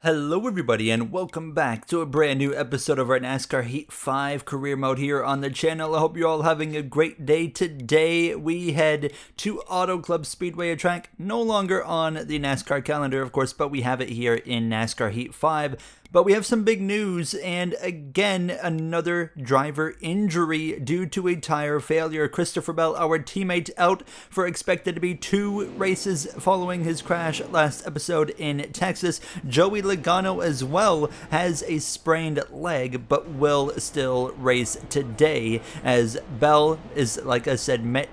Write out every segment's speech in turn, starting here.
Hello everybody and welcome back to a brand new episode of our NASCAR Heat 5 career mode here on the channel. I hope you're all having a great day. Today we head to Auto Club Speedway, a track no longer on the NASCAR calendar of course, but we have it here in NASCAR Heat 5. But we have some big news, and again, another driver injury due to a tire failure. Christopher Bell, our teammate, out for expected to be 2 races following his crash last episode in Texas. Joey Logano as well has a sprained leg, but will still race today, as Bell is, like I said,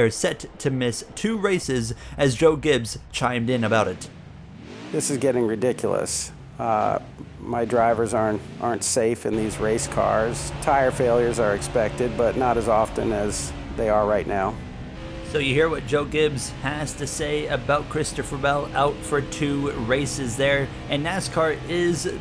set to miss 2 races, as Joe Gibbs chimed in about it. This is getting ridiculous. My drivers aren't safe in these race cars. Tire failures are expected, but not as often as they are right now. So you hear what Joe Gibbs has to say about Christopher Bell out for 2 races there. And NASCAR is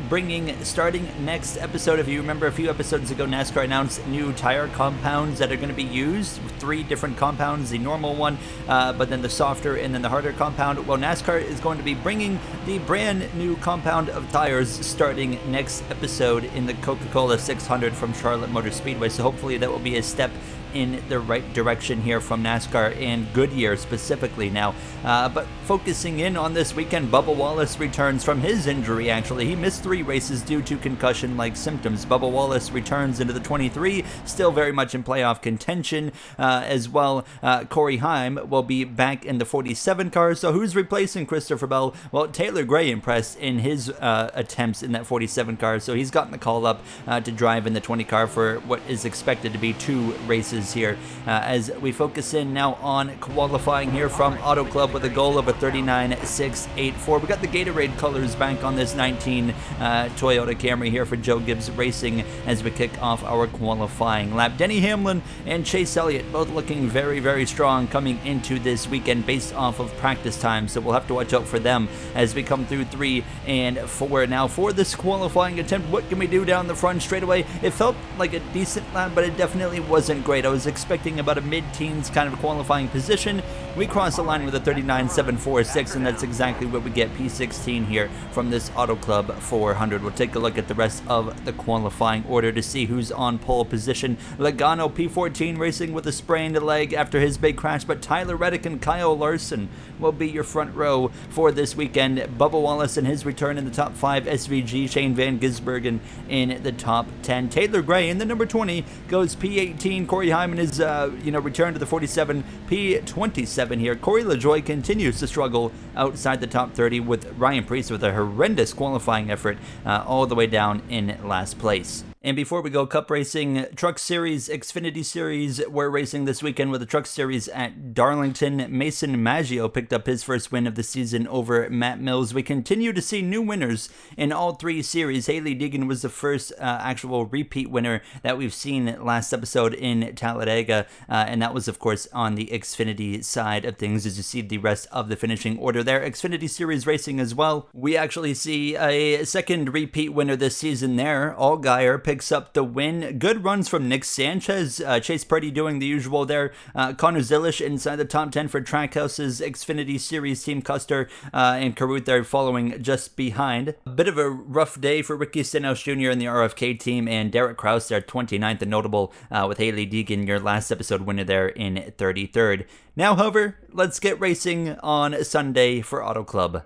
starting next episode, if you remember a few episodes ago, NASCAR announced new tire compounds that are going to be used. 3 different compounds, the normal one, but then the softer and then the harder compound. Well, NASCAR is going to be bringing the brand new compound of tires starting next episode in the Coca-Cola 600 from Charlotte Motor Speedway. So hopefully that will be a step in the right direction here from NASCAR and Goodyear specifically now. But focusing in on this weekend, Bubba Wallace returns from his injury actually. He missed 3 races due to concussion-like symptoms. Bubba Wallace returns into the 23, still very much in playoff contention as well. Corey Heim will be back in the 47 car. So who's replacing Christopher Bell? Well, Taylor Gray impressed in his attempts in that 47 car, so he's gotten the call up to drive in the 20 car for what is expected to be 2 races here, as we focus in now on qualifying here from Auto Club with a goal of a 39.684. We got the Gatorade colors back on this 19 Toyota Camry here for Joe Gibbs Racing as we kick off our qualifying lap. Denny Hamlin and Chase Elliott both looking very, very strong coming into this weekend based off of practice time, so we'll have to watch out for them as we come through 3 and 4. Now for this qualifying attempt, what can we do down the front straightaway? It felt like a decent lap, but it definitely wasn't great. I was expecting about a mid-teens kind of qualifying position. We crossed the line with a 39.746, and that's exactly what we get, P16 here from this Auto Club 400. We'll take a look at the rest of the qualifying order to see who's on pole position. Logano P14 racing with a sprained leg after his big crash, but Tyler Reddick and Kyle Larson will be your front row for this weekend. Bubba Wallace in his return in the top 5, SVG, Shane Van Gisbergen in the top 10. Taylor Gray in the number 20 goes P18. Corey Hyman is return to the 47, P27 here. Corey LaJoie continues to struggle outside the top 30 with Ryan Preece with a horrendous qualifying effort all the way down in last place. And before we go, Cup Racing, Truck Series, Xfinity Series, we're racing this weekend with the Truck Series at Darlington. Mason Maggio picked up his first win of the season over Matt Mills. We continue to see new winners in all 3 series. Hailie Deegan was the first actual repeat winner that we've seen last episode in Talladega, and that was, of course, on the Xfinity side of things, as you see the rest of the finishing order there. Xfinity Series racing as well. We actually see a second repeat winner this season there. Allgaier picks up the win. Good runs from Nick Sanchez. Chase Purdy doing the usual there. Connor Zilish inside the top 10 for Trackhouse's Xfinity Series team. Custer and Carruth there following just behind. A bit of a rough day for Ricky Stenhouse Jr. and the RFK team, and Derek Kraus there 29th and notable with Hailie Deegan, your last episode winner there in 33rd. Now, however, let's get racing on Sunday for Auto Club.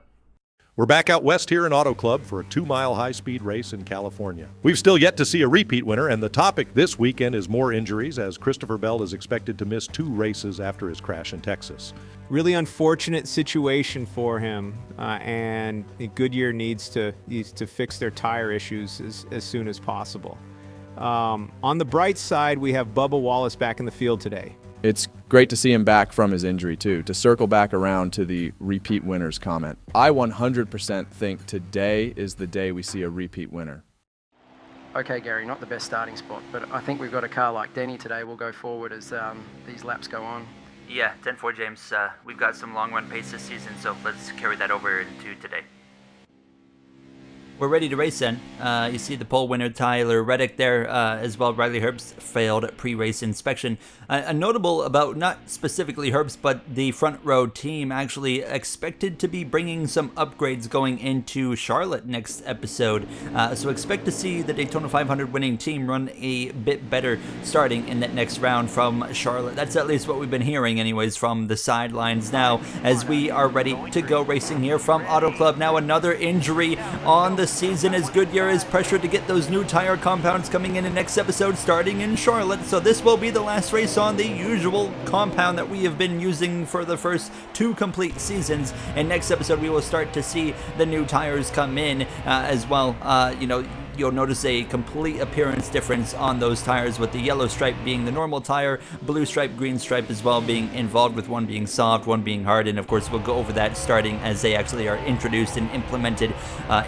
We're back out west here in Auto Club for a 2-mile high-speed race in California. We've still yet to see a repeat winner, and the topic this weekend is more injuries, as Christopher Bell is expected to miss 2 races after his crash in Texas. Really unfortunate situation for him, and Goodyear needs to fix their tire issues as soon as possible. On the bright side, we have Bubba Wallace back in the field today. It's great to see him back from his injury, too. To circle back around to the repeat winners comment, I 100% think today is the day we see a repeat winner. Okay, Gary, not the best starting spot, but I think we've got a car like Denny today. We'll go forward as these laps go on. Yeah, 10-4, James. We've got some long run pace this season, so let's carry that over into today. we're ready to race then. You see the pole winner Tyler Reddick there as well. Riley Herbst failed pre-race inspection. A notable about not specifically Herbst, but the front row team actually expected to be bringing some upgrades going into Charlotte next episode. So expect to see the Daytona 500 winning team run a bit better starting in that next round from Charlotte. That's at least what we've been hearing anyways from the sidelines now as we are ready to go racing here from Auto Club. Now another injury on the season as Goodyear is pressured to get those new tire compounds coming in the next episode starting in Charlotte. So this will be the last race on the usual compound that we have been using for the first 2 complete seasons. And next episode we will start to see the new tires come in as well. You'll notice a complete appearance difference on those tires, with the yellow stripe being the normal tire, blue stripe, green stripe as well being involved, with one being soft, one being hard, and of course we'll go over that starting as they actually are introduced and implemented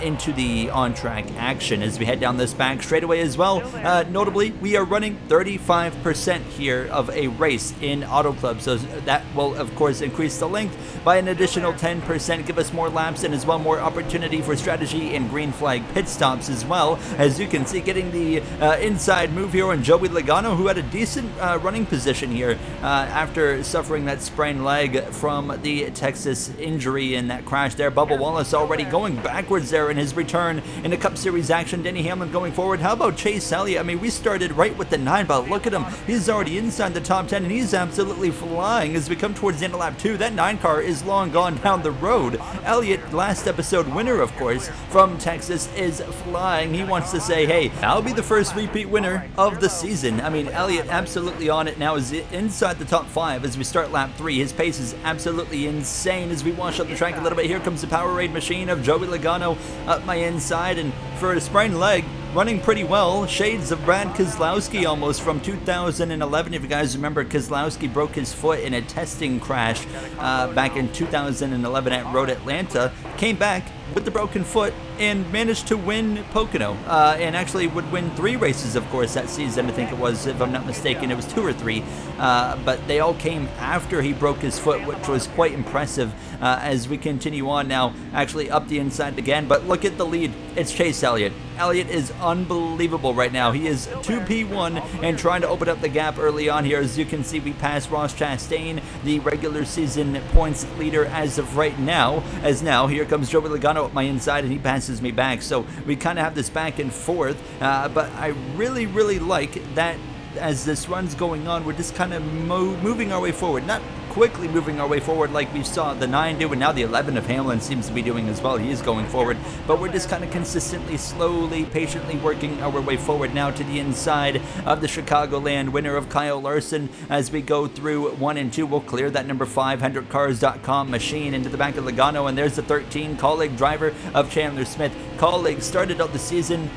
into the on-track action as we head down this back straightaway as well. Notably, we are running 35% here of a race in Auto Club, so that will of course increase the length by an additional 10%, give us more laps and as well more opportunity for strategy and green flag pit stops as well. As you can see, getting the inside move here on Joey Logano, who had a decent running position here after suffering that sprained leg from the Texas injury in that crash there. Bubba Wallace already going backwards there in his return in the Cup Series action. Denny Hamlin going forward. How about Chase Elliott? I mean, we started right with the 9, but look at him. He's already inside the top 10, and he's absolutely flying as we come towards the end of lap 2. That 9 car is long gone down the road. Elliott, last episode winner, of course, from Texas, is flying. He wants to say, hey, I'll be the first repeat winner of the season. I mean, Elliott absolutely on it now, is inside the top 5 as we start lap 3. His pace is absolutely insane as we wash up the track a little bit. Here comes the Powerade machine of Joey Logano up my inside, and for a sprained leg, running pretty well. Shades of Brad Keselowski almost from 2011. If you guys remember, Keselowski broke his foot in a testing crash back in 2011 at Road Atlanta. Came back with the broken foot and managed to win Pocono, and actually would win 3 races, of course, that season. I think it was, if I'm not mistaken, it was 2 or 3, but they all came after he broke his foot, which was quite impressive as we continue on now, actually up the inside again. But look at the lead. It's Chase Elliott. Elliott is unbelievable right now. He is 2P1 and trying to open up the gap early on here. As you can see, we passed Ross Chastain, the regular season points leader as of right now. As now, here comes Joey Logano up my inside, and he passes me back. So we kind of have this back and forth, but I really, really like that as this run's going on, we're just kind of moving our way forward. Not quickly moving our way forward like we saw the 9 do, and now the 11 of Hamlin seems to be doing as well. He is going forward, but we're just kind of consistently, slowly, patiently working our way forward now to the inside of the Chicagoland winner of Kyle Larson. As we go through 1 and 2, we'll clear that number 5 100cars.com machine into the back of Logano, and there's the 13 Colleague driver of Chandler Smith. Colleague started out the season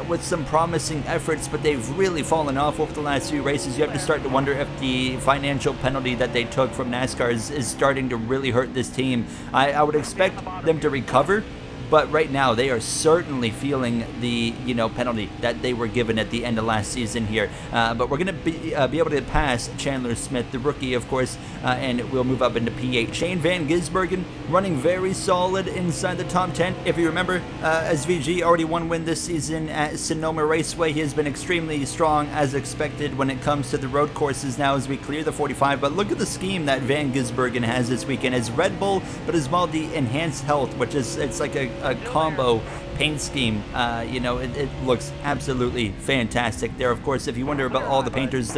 with some promising efforts, but they've really fallen off over the last few races. You have to start to wonder if the financial penalty that they took from NASCAR is starting to really hurt this team. I would expect them to recover, but right now they are certainly feeling the penalty that they were given at the end of last season here. But we're going to be able to pass Chandler Smith, the rookie, of course, and we'll move up into P8. Shane Van Gisbergen running very solid inside the top 10. If you remember, SVG already one win this season at Sonoma Raceway. He has been extremely strong as expected when it comes to the road courses now as we clear the 45. But look at the scheme that Van Gisbergen has this weekend. It's Red Bull, but as well the Enhanced Health, which is, it's like a combo paint scheme. It looks absolutely fantastic there. Of course, if you wonder about all the painters,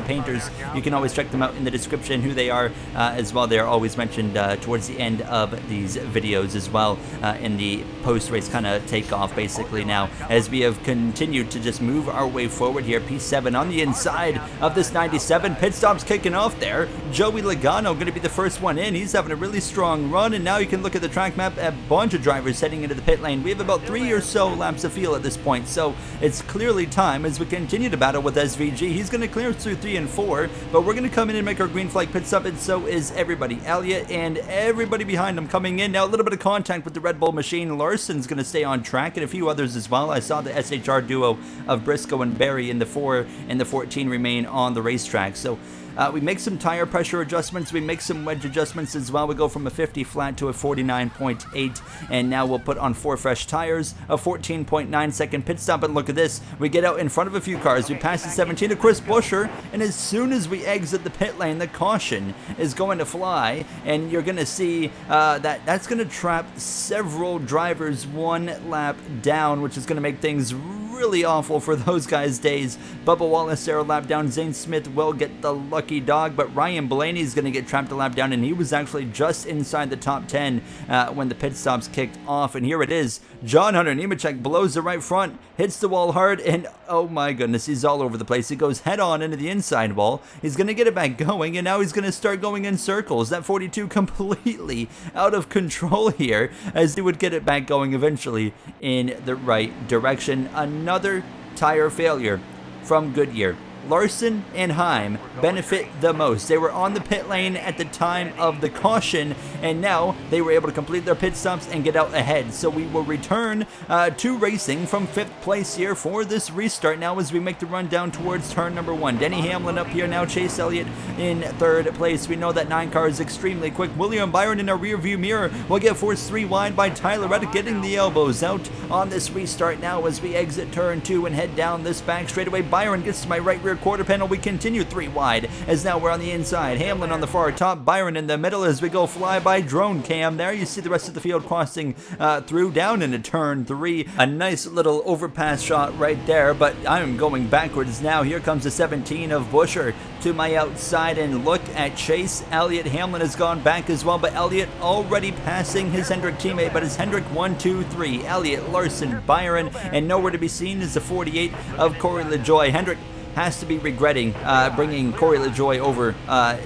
you can always check them out in the description, who they are as well. They are always mentioned towards the end of these videos as well, in the post-race kind of takeoff basically now, as we have continued to just move our way forward here. P7 on the inside of this 97. Pit stops kicking off there. Joey Logano going to be the first one in. He's having a really strong run, and now you can look at the track map, a bunch of drivers heading into the pit lane. We have about 3 or so laps of field at this point, so it's clearly time as we continue to battle with SVG. He's going to clear through 3 and 4, but we're going to come in and make our green flag pit stop, and so is everybody. Elliott and everybody behind him coming in. Now a little bit of contact with the Red Bull machine. Larson's going to stay on track, and a few others as well. I saw the SHR duo of Briscoe and Berry in the 4 and the 14 remain on the racetrack, so We make some tire pressure adjustments. We make some wedge adjustments as well. We go from a 50 flat to a 49.8, and now we'll put on 4 fresh tires, a 14.9 second pit stop, and look at this. We get out in front of a few cars. We pass the 17 to Chris Buescher, and as soon as we exit the pit lane, the caution is going to fly, and you're going to see that's going to trap several drivers 1 lap down, which is going to make things really awful for those guys' days. Bubba Wallace there a lap down. Zane Smith will get the lucky dog, but Ryan Blaney is going to get trapped a lap down, and he was actually just inside the top 10 when the pit stops kicked off. And here it is. John Hunter Nemechek blows the right front, hits the wall hard, and oh my goodness, he's all over the place. He goes head on into the inside wall. He's going to get it back going, and now he's going to start going in circles. That 42 completely out of control here, as he would get it back going eventually in the right direction. Another tire failure from Goodyear. Larson and Heim benefit the most. They were on the pit lane at the time of the caution, and now they were able to complete their pit stops and get out ahead. So we will return to racing from 5th place here for this restart now as we make the run down towards turn number 1. Denny Hamlin up here now, Chase Elliott in 3rd place. We know that 9 car is extremely quick. William Byron in our rear view mirror will get forced 3 wide by Tyler Reddick, getting the elbows out on this restart now as we exit turn 2 and head down this back straightaway. Byron gets to my right rear quarter panel. We continue 3 wide as now we're on the inside. Hamlin on the far top, Byron in the middle as we go fly by drone cam. There you see the rest of the field crossing through down into turn 3. A nice little overpass shot right there, but I'm going backwards now. Here comes the 17 of Buescher to my outside, and look at Chase Elliott. Hamlin has gone back as well, but Elliott already passing his Hendrick teammate, but it's Hendrick 1, 2, 3. Elliott, Larson, Byron, and nowhere to be seen is the 48 of Corey LaJoie. Hendrick has to be regretting bringing Corey LaJoie over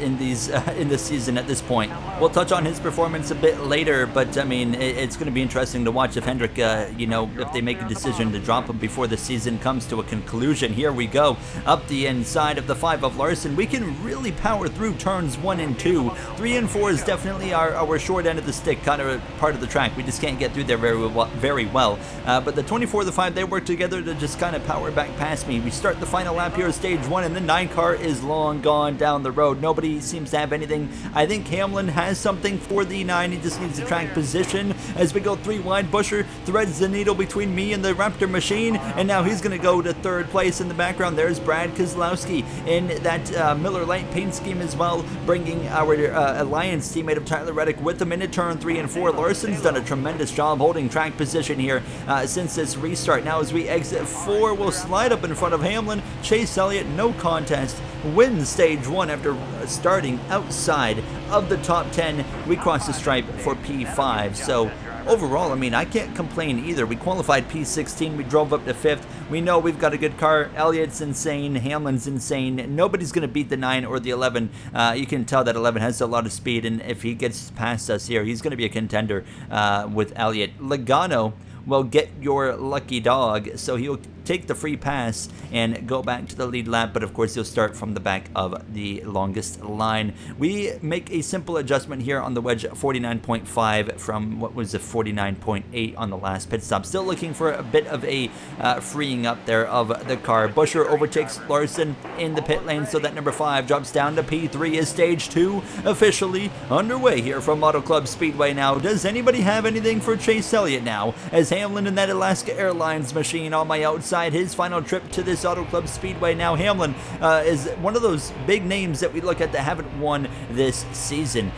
in this season at this point. We'll touch on his performance a bit later, but I mean, it's going to be interesting to watch if Hendrick, if they make a decision to drop him before the season comes to a conclusion. Here we go, up the inside of the 5 of Larson. We can really power through turns 1 and 2. 3 and 4 is definitely our short end of the stick, kind of a part of the track. We just can't get through there very well. But the 24 of the 5, they work together to just kind of power back past me. We start the final lap here, stage 1, and the 9 car is long gone down the road. Nobody seems to have anything. I think Hamlin has something for the 9. He just needs the track position. As we go 3 wide, Buescher threads the needle between me and the Raptor machine, and now he's going to go to 3rd place. In the background, there's Brad Keselowski in that Miller Lite paint scheme as well, bringing our Alliance teammate of Tyler Reddick with him into turn 3 and 4. Larson's done a tremendous job holding track position here since this restart. Now as we exit 4, we'll slide up in front of Hamlin. Chase Elliott, no contest, wins stage 1 after starting outside of the top 10. We cross the stripe for P5. So overall, I mean, I can't complain either. We qualified P16. We drove up to 5th. We know we've got a good car. Elliott's insane. Hamlin's insane. Nobody's going to beat the 9 or the 11. You can tell that 11 has a lot of speed, and if he gets past us here, he's going to be a contender with Elliott. Logano will get your lucky dog, so he'll take the free pass and go back to the lead lap, but of course he'll start from the back of the longest line. We make a simple adjustment here on the wedge 49.5 from what was a 49.8 on the last pit stop. Still looking for a bit of a freeing up there of the car. Buescher overtakes Larson in the pit lane, so that number 5 drops down to P3 as stage 2 officially underway here from Auto Club Speedway now. Does anybody have anything for Chase Elliott now, as Hamlin in that Alaska Airlines machine on my outside, his final trip to this Auto Club Speedway now. Hamlin is one of those big names that we look at that haven't won this season.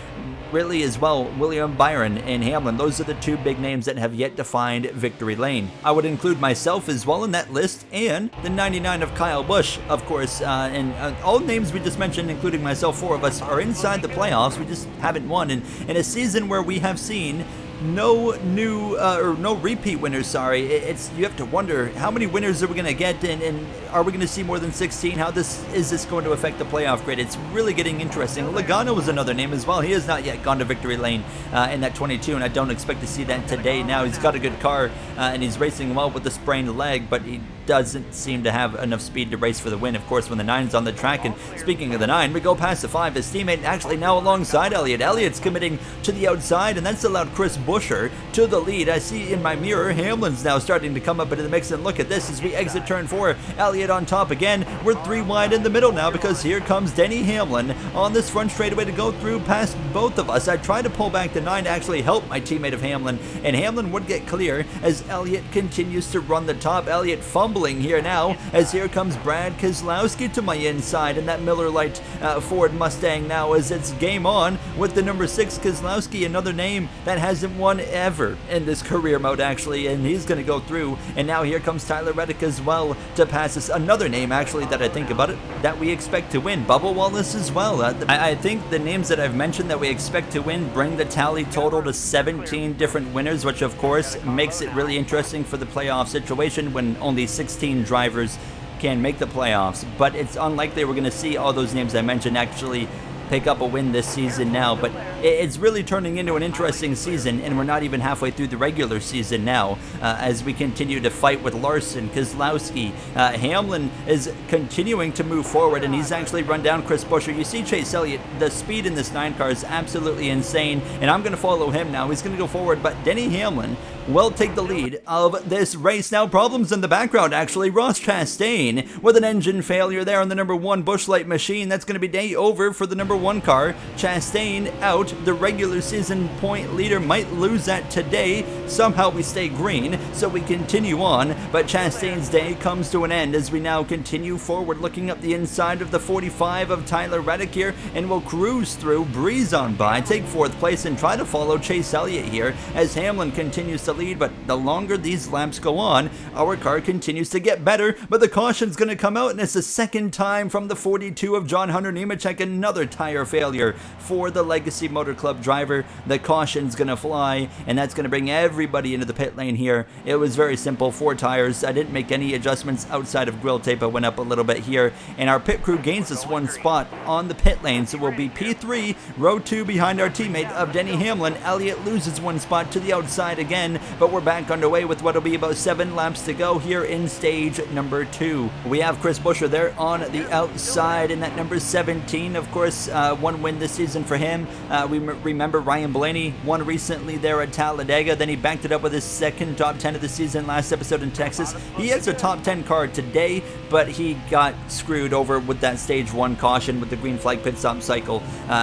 Really as well, William Byron and Hamlin, those are the 2 big names that have yet to find victory lane. I would include myself as well in that list, and the 99 of Kyle Busch, of course, and all names we just mentioned, including myself, 4 of us are inside the playoffs. We just haven't won, and in a season where we have seen no new or no repeat winners. It's you have to wonder how many winners are we going to get, and are we going to see more than 16? How is this going to affect the playoff grid? It's really getting interesting. Logano was another name as well. He has not yet gone to victory lane in that 22, and I don't expect to see that today. Now he's got a good car and he's racing well with the sprained leg, but he doesn't seem to have enough speed to race for the win, of course, when the 9's on the track. And speaking of the 9, we go past the 5. His teammate actually now alongside Elliott. Elliott's committing to the outside, and that's allowed Chris Buescher to the lead. I see in my mirror, Hamlin's now starting to come up into the mix, and look at this as we exit turn 4. Elliott on top again. We're 3 wide in the middle now because here comes Denny Hamlin on this front straightaway to go through past both of us. I tried to pull back the 9 to actually help my teammate of Hamlin, and Hamlin would get clear as Elliott continues to run the top. Elliott fumbling here now as here comes Brad Keselowski to my inside, and that Miller Lite Ford Mustang now as it's game on with the number 6 Keselowski, another name that hasn't won ever in this career mode actually, and he's going to go through. And now here comes Tyler Reddick as well to pass us, another name actually that I think about it that we expect to win. Bubba Wallace as well. I think the names that I've mentioned that we expect to win bring the tally total to 17 different winners, which of course makes it really interesting for the playoff situation when only 16 drivers can make the playoffs. But it's unlikely we're going to see all those names I mentioned actually pick up a win this season now, but it's really turning into an interesting season, and we're not even halfway through the regular season now as we continue to fight with Larson, Keselowski. Hamlin is continuing to move forward, and he's actually run down Chris Buescher. You see Chase Elliott, the speed in this 9 car is absolutely insane, and I'm going to follow him now. He's going to go forward, but Denny Hamlin will take the lead of this race. Now problems in the background actually. Ross Chastain with an engine failure there on the number 1 Busch Light machine. That's going to be day over for the number 1 car. Chastain out. The regular season point leader might lose that today. Somehow we stay green, so we continue on, but Chastain's day comes to an end as we now continue forward, looking up the inside of the 45 of Tyler Reddick here, and we'll cruise through, breeze on by, take 4th place, and try to follow Chase Elliott here as Hamlin continues to lead. But the longer these laps go on, our car continues to get better, but the caution's going to come out, and it's the second time from the 42 of John Hunter Nemechek. Another tire failure for the Legacy Motor Club driver. The caution's going to fly, and that's going to bring everybody into the pit lane here. It was very simple, 4 tires. I didn't make any adjustments outside of grill tape. I went up a little bit here, and our pit crew gains us 1 spot on the pit lane, so we'll be P3, row 2 behind our teammate of Denny Hamlin. Elliott loses 1 spot to the outside again, but we're back underway with what'll be about 7 laps to go here in stage number 2. We have Chris Buescher there on the outside in that number 17. Of course, 1 win this season for him. We remember Ryan Blaney won recently there at Talladega. Then he backed it up with his 2nd top 10 of the season last episode in Texas. He has a top 10 car today, but he got screwed over with that stage 1 caution with the green flag pit stop cycle.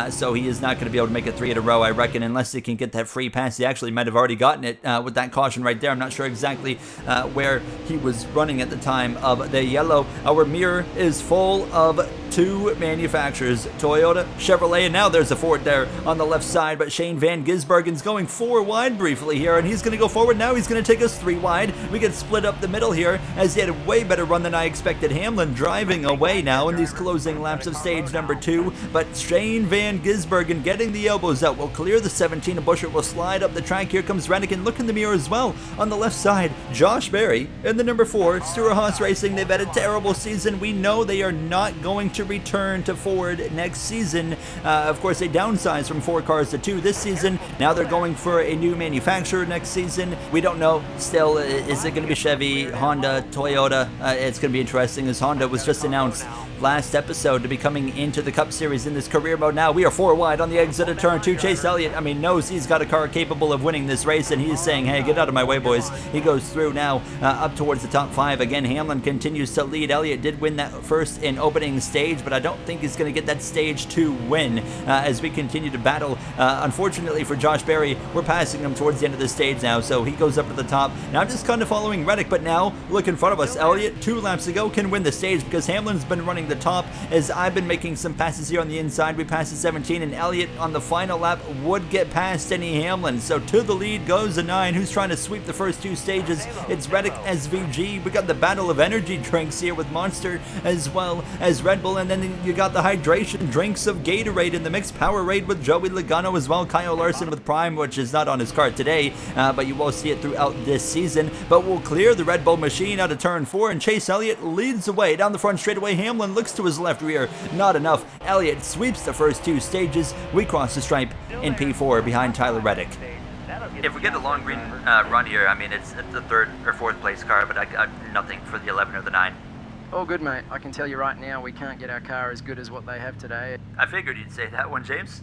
So he is not going to be able to make it 3 in a row, I reckon, unless he can get that free pass. He actually might have already gotten it with that caution right there. I'm not sure exactly where he was running at the time of the yellow. Our mirror is full of 2 manufacturers, Toyota, Chevrolet, and now there's a Ford there on the left side, but Shane Van Gisbergen's going 4 wide briefly here, and he's going to go forward now. He's going to take us 3 wide. We get split up the middle here as he had a way better run than I expected. Hamlin driving away now in these closing laps of stage number 2, but Shane Van Gisbergen getting the elbows out will clear the 17, and Buescher will slide up the track. Here comes Reddick, and look in the mirror as well. On the left side, Josh Berry in the number 4, Stewart Haas Racing. They've had a terrible season. We know they are not going to return to Ford next season. Of course, they downsized from 4 cars to 2 this season. Now they're going for a new manufacturer next season. We don't know still. Is it going to be Chevy, Honda, Toyota? It's going to be interesting as Honda was just announced last episode to be coming into the Cup Series in this career mode. Now we are 4 wide on the exit of turn 2. Chase Elliott, knows he's got a car capable of winning this race, and he's saying, hey, get out of my way, boys. He goes through now up towards the top 5. Again, Hamlin continues to lead. Elliott did win that first in opening stage, but I don't think he's going to get that stage 2 win as we continue to battle. Unfortunately for Josh Berry, we're passing him towards the end of the stage now, so he goes up to the top. Now I'm just kind of following Reddick, but now look in front of us. Elliott, 2 laps ago, can win the stage because Hamlin's been running the top as I've been making some passes here on the inside. We passed the 17, and Elliott on the final lap would get past Denny Hamlin. So to the lead goes a 9 who's trying to sweep the first 2 stages. It's Reddick SVG. We got the battle of energy drinks here with Monster as well as Red Bull, and then you got the hydration drinks of Gatorade in the mix. Powerade with Joey Logano as well. Kyle Larson with Prime, which is not on his card today, but you will see it throughout this season. But we'll clear the Red Bull machine out of turn 4, and Chase Elliott leads the way down the front straightaway. Hamlin looks to his left rear. Not enough. Elliott sweeps the first 2 stages. We cross the stripe in P4 behind Tyler Reddick. If we get a long green run here, it's the 3rd or 4th place car, but I got nothing for the 11 or the 9. All good, mate. I can tell you right now, we can't get our car as good as what they have today. I figured you'd say that one, James.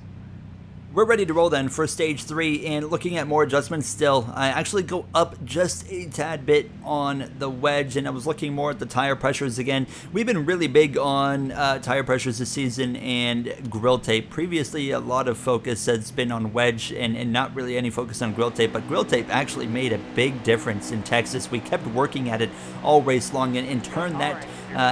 We're ready to roll then for stage 3, and looking at more adjustments still. I actually go up just a tad bit on the wedge, and I was looking more at the tire pressures again. We've been really big on tire pressures this season and grill tape. Previously, a lot of focus has been on wedge and not really any focus on grill tape, but grill tape actually made a big difference in Texas. We kept working at it all race long and turned that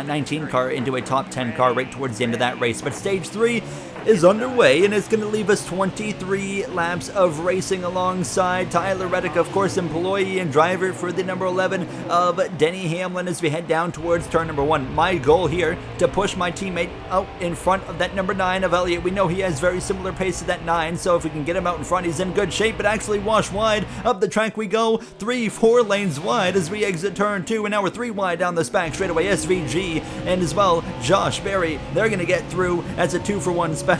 19 car into a top 10 car right towards the end of that race. But stage 3 is underway, and it's going to leave us 23 laps of racing alongside Tyler Reddick, of course, employee and driver for the number 11 of Denny Hamlin as we head down towards turn number 1. My goal here, to push my teammate out in front of that number 9 of Elliott. We know he has very similar pace to that 9, so if we can get him out in front, he's in good shape, but actually wash wide. Up the track we go, 4 lanes wide as we exit turn 2, and now we're 3 wide down this back straightaway. SVG and as well Josh Berry, they're going to get through as a 2-for-1 special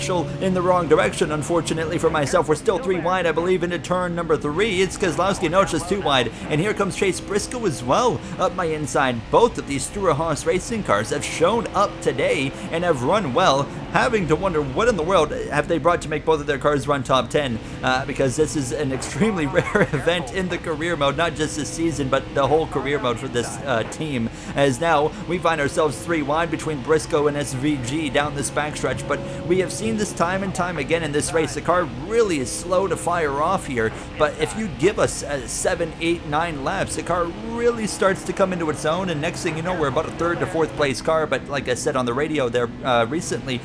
in the wrong direction, unfortunately for myself. We're still 3 wide, I believe, into turn number 3. It's Kozlowski, no, it's just 2 wide, and here comes Chase Briscoe as well up my inside. Both of these Stewart-Haas racing cars have shown up today and have run well, having to wonder what in the world have they brought to make both of their cars run top 10, because this is an extremely rare event in the career mode, not just this season, but the whole career mode for this team, as now we find ourselves 3 wide between Briscoe and SVG down this backstretch. But we have seen this time and time again in this race. The car really is slow to fire off here, but if you give us 7, 8, 9 laps, the car really starts to come into its own, and next thing you know, we're about a 3rd to 4th place car. But like I said on the radio there recently,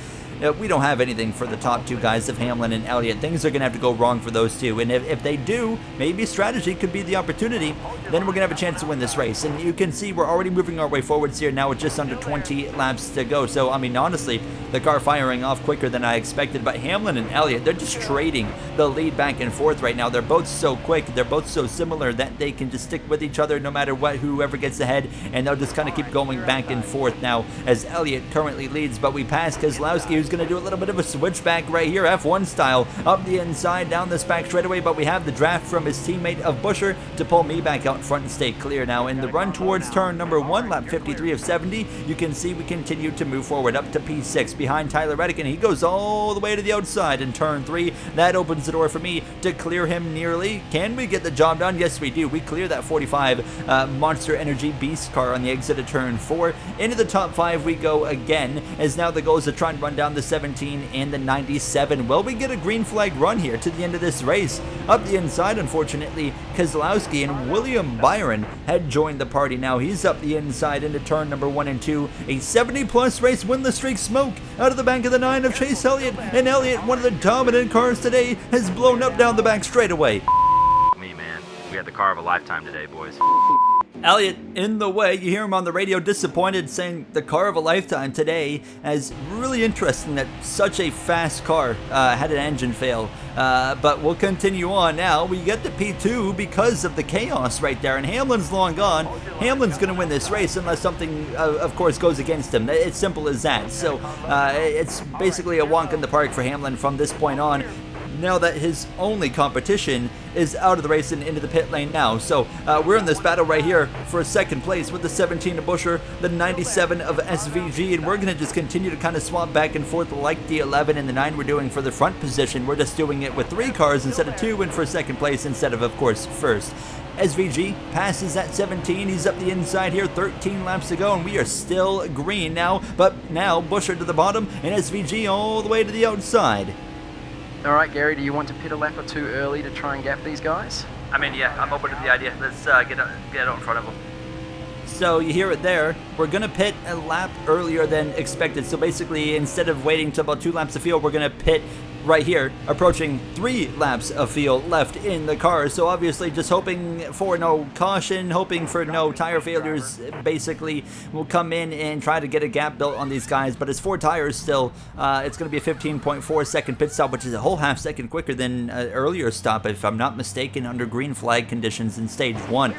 we don't have anything for the top 2 guys of Hamlin and Elliott. Things are going to have to go wrong for those 2, and if they do, maybe strategy could be the opportunity. Then we're going to have a chance to win this race, and you can see we're already moving our way forwards here now with just under 20 laps to go. So, I mean, honestly, the car firing off quicker than I expected, but Hamlin and Elliott, they're just trading the lead back and forth right now. They're both so quick, they're both so similar that they can just stick with each other no matter what, whoever gets ahead, and they'll just kind of keep going back and forth now as Elliott currently leads. But we pass Kozlowski, who's going to do a little bit of a switchback right here, F1 style, up the inside, down this back straightaway, but we have the draft from his teammate of Busher to pull me back out in front and stay clear now. In the run towards turn number 1, lap 53 of 70, you can see we continue to move forward up to P6 behind Tyler Reddick, and he goes all the way to the outside in turn 3. That opens the door for me to clear him nearly. Can we get the job done? Yes, we do. We clear that 45 Monster Energy Beast car on the exit of turn 4. Into the top 5 we go again, as now the goal is to try and run down the 17 and the 97. Will we get a green flag run here to the end of this race? Up the inside, unfortunately, Kozlowski and William Byron had joined the party. Now he's up the inside into turn number 1 and 2. A 70-plus race winless streak smoke out of the back of the 9 of Chase Elliott, and Elliott, one of the dominant cars today, has blown up down the back straightaway. Me, man. We had the car of a lifetime today, boys. Elliott in the way. You hear him on the radio disappointed, saying the car of a lifetime today. As really interesting that such a fast car had an engine fail. But we'll continue on now. We get the P2 because of the chaos right there, and Hamlin's long gone. Hamlin's going to win this race unless something, of course, goes against him. It's simple as that. So it's basically a walk in the park for Hamlin from this point on, now that his only competition is out of the race and into the pit lane now. So we're in this battle right here for second place with the 17 of Busher, the 97 of SVG, and we're going to just continue to kind of swap back and forth like the 11 and the 9 we're doing for the front position. We're just doing it with 3 cars instead of 2, and for second place instead of course, first. SVG passes that 17. He's up the inside here, 13 laps to go, and we are still green now. But now Busher to the bottom, and SVG all the way to the outside. All right, Gary, do you want to pit a lap or 2 early to try and gap these guys? I mean, yeah, I'm open to the idea. Let's get out in front of them. So you hear it there. We're going to pit a lap earlier than expected. So basically, instead of waiting till about 2 laps of field, we're going to pit right here, approaching 3 laps of field left in the car. So obviously just hoping for no caution, hoping for no tire failures. Basically, we'll come in and try to get a gap built on these guys. But it's 4 tires still. It's going to be a 15.4 second pit stop, which is a whole half second quicker than an earlier stop, if I'm not mistaken, under green flag conditions in stage 1.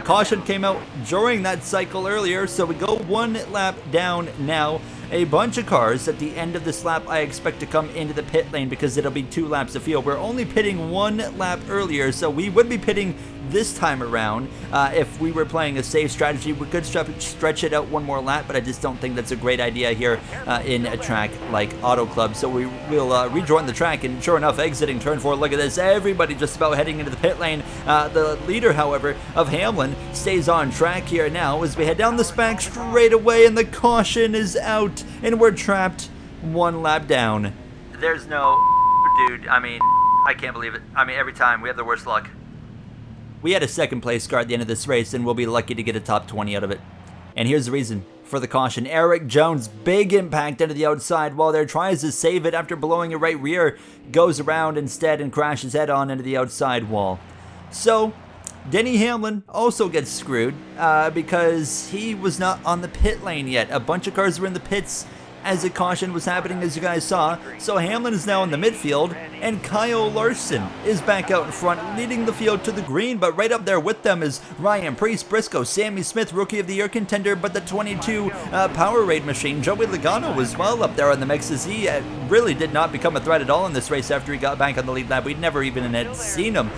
Caution came out during that cycle earlier, so we go 1 lap down now. A bunch of cars at the end of this lap I expect to come into the pit lane because it'll be 2 laps of field. We're only pitting 1 lap earlier, so we would be pitting this time around. If we were playing a safe strategy, we could stretch it out one more lap, but I just don't think that's a great idea here in a track like Auto Club. So we will rejoin the track, and sure enough, exiting turn 4, look at this, everybody just about heading into the pit lane. The leader, however, of Hamlin stays on track here now as we head down the back straight away, and the caution is out, and we're trapped one lap down. There's no... Dude, I mean, I can't believe it. I mean, every time we have the worst luck. We had a second place car at the end of this race, and we'll be lucky to get a top 20 out of it. And here's the reason for the caution. Eric Jones, big impact into the outside while there, tries to save it after blowing a right rear, goes around instead and crashes head on into the outside wall. So, Denny Hamlin also gets screwed because he was not on the pit lane yet. A bunch of cars were in the pits as the caution was happening, as you guys saw. So Hamlin is now in the midfield, and Kyle Larson is back out in front, leading the field to the green, but right up there with them is Ryan Preece, Briscoe, Sammy Smith, Rookie of the Year contender, but the 22 Powerade machine, Joey Logano, was well up there on the mix, as he really did not become a threat at all in this race after he got back on the lead lap. We'd never even had seen him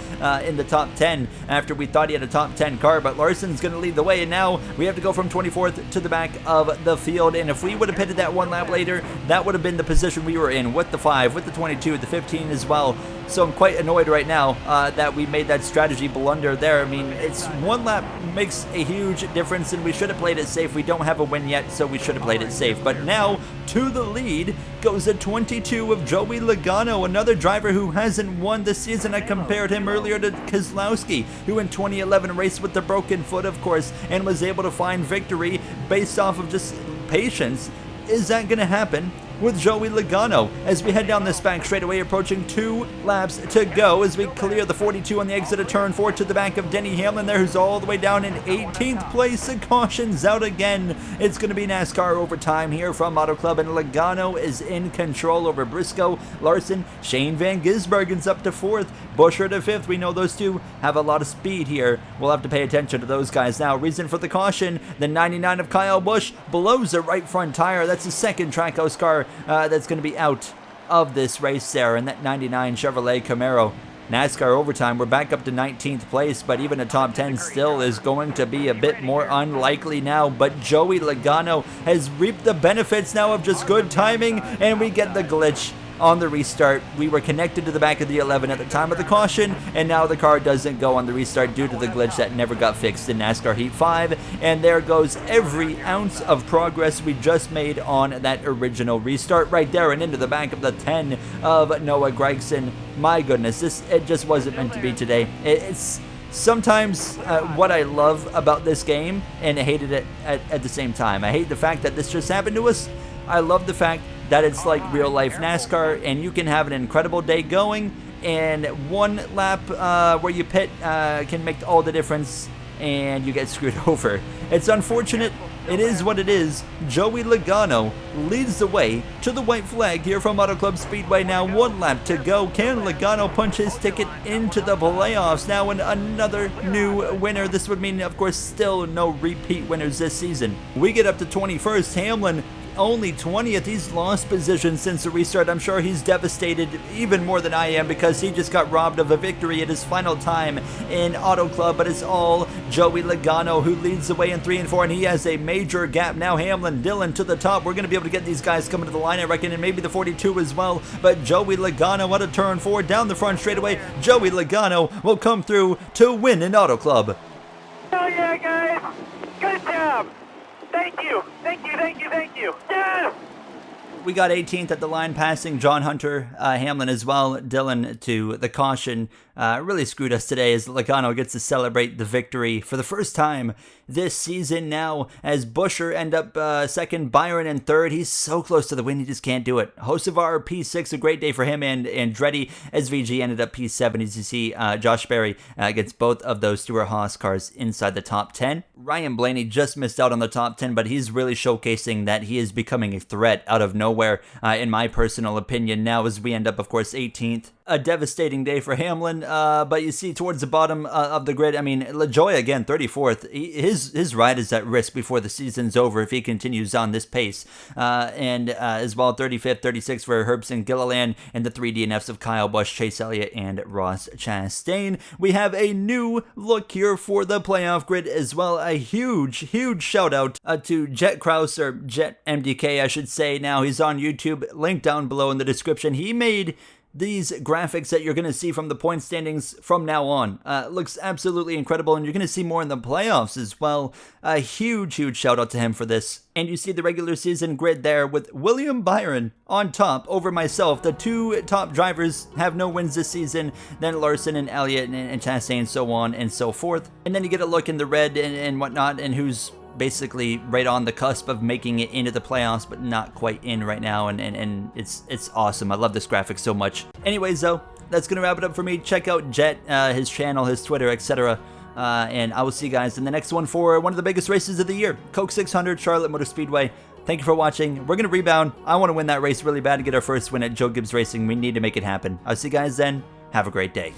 in the top 10 after we thought he had a top 10 car, but Larson's going to lead the way, and now we have to go from 24th to the back of the field, and if we would have pitted that one lap later, that would have been the position we were in with the 5, with the 22, the 15 as well. So I'm quite annoyed right now that we made that strategy blunder there. I mean, it's one lap makes a huge difference, and we should have played it safe. We don't have a win yet, so we should have played it safe. But now, to the lead goes the 22 of Joey Logano, another driver who hasn't won this season. I compared him earlier to Keselowski, who in 2011 raced with the broken foot, of course, and was able to find victory based off of just patience. Is that going to happen with Joey Logano as we head down this back straightaway, approaching 2 laps to go as we clear the 42 on the exit of turn 4 to the back of Denny Hamlin there, who's all the way down in 18th place. The caution's out again. It's going to be NASCAR overtime here from Auto Club, and Logano is in control over Briscoe, Larson, Shane Van Gisbergen's up to 4th, Buescher to 5th. We know those two have a lot of speed here. We'll have to pay attention to those guys now. Reason for the caution, the 99 of Kyle Busch blows the right front tire. That's the second Trackhouse car that's going to be out of this race there, and that 99 Chevrolet Camaro. NASCAR overtime, we're back up to 19th place, but even a top 10 still is going to be a bit more unlikely now. But Joey Logano has reaped the benefits now of just good timing, and we get the glitch on the restart. We were connected to the back of the 11 at the time of the caution, and now the car doesn't go on the restart due to the glitch that never got fixed in NASCAR Heat 5, and there goes every ounce of progress we just made on that original restart right there, and into the back of the 10 of Noah Gragson. My goodness, it just wasn't meant to be today. It's sometimes what I love about this game, and I hated it at the same time. I hate the fact that this just happened to us. I love the fact that it's like real life NASCAR, and you can have an incredible day going, and one lap where you pit can make all the difference, and you get screwed over. It's unfortunate. It is what it is. Joey Logano leads the way to the white flag here from Auto Club Speedway. Now 1 lap to go. Can Logano punch his ticket into the playoffs now, and another new winner? This would mean, of course, still no repeat winners this season. We get up to 21st. Hamlin only 20th. He's lost position since the restart. I'm sure he's devastated even more than I am, because he just got robbed of a victory at his final time in Auto Club. But it's all Joey Logano who leads the way in 3 and 4, and he has a major gap now. Hamlin, Dillon to the top. We're going to be able to get these guys coming to the line, I reckon, and maybe the 42 as well. But Joey Logano out of turn 4 down the front straightaway. Joey Logano will come through to win in Auto Club. Hell yeah, guys! Good job! Thank you! Thank you, thank you, thank you! Yes! We got 18th at the line, passing John Hunter, Hamlin as well, Dillon to the caution. Really screwed us today as Logano gets to celebrate the victory for the first time this season now, as Buescher end up second, Byron in third. He's so close to the win, he just can't do it. Hocevar P6, a great day for him, and Andretti SVG ended up P7. As you see, Josh Berry gets both of those Stewart-Haas cars inside the top 10. Ryan Blaney just missed out on the top 10, but he's really showcasing that he is becoming a threat out of nowhere, in my personal opinion now, as we end up, of course, 18th. A devastating day for Hamlin. but you see towards the bottom of the grid, I mean, LaJoie again, 34th. His ride is at risk before the season's over if he continues on this pace. And as well, 35th, 36th for Herbson Gilliland, and the 3 DNFs of Kyle Busch, Chase Elliott, and Ross Chastain. We have a new look here for the playoff grid as well. A huge shout out to Jet Kraus, or Jet MDK, I should say. Now he's on YouTube, link down below in the description. He made these graphics that you're going to see from the point standings from now on. Looks absolutely incredible, and you're going to see more in the playoffs as well. A huge shout out to him for this. And you see the regular season grid there with William Byron on top over myself. The 2 top drivers have no wins this season, then Larson and Elliott and Chastain, so on and so forth. And then you get a look in the red and whatnot, and who's basically right on the cusp of making it into the playoffs, but not quite in right now, and it's awesome. I love this graphic so much. Anyways, though, that's gonna wrap it up for me. Check out Jet, his channel, his Twitter, etc. And I will see you guys in the next one for one of the biggest races of the year, Coke 600 Charlotte Motor Speedway. Thank you for watching. We're gonna rebound. I want to win that race really bad to get our first win at Joe Gibbs Racing. We need to make it happen. I'll see you guys then. Have a great day.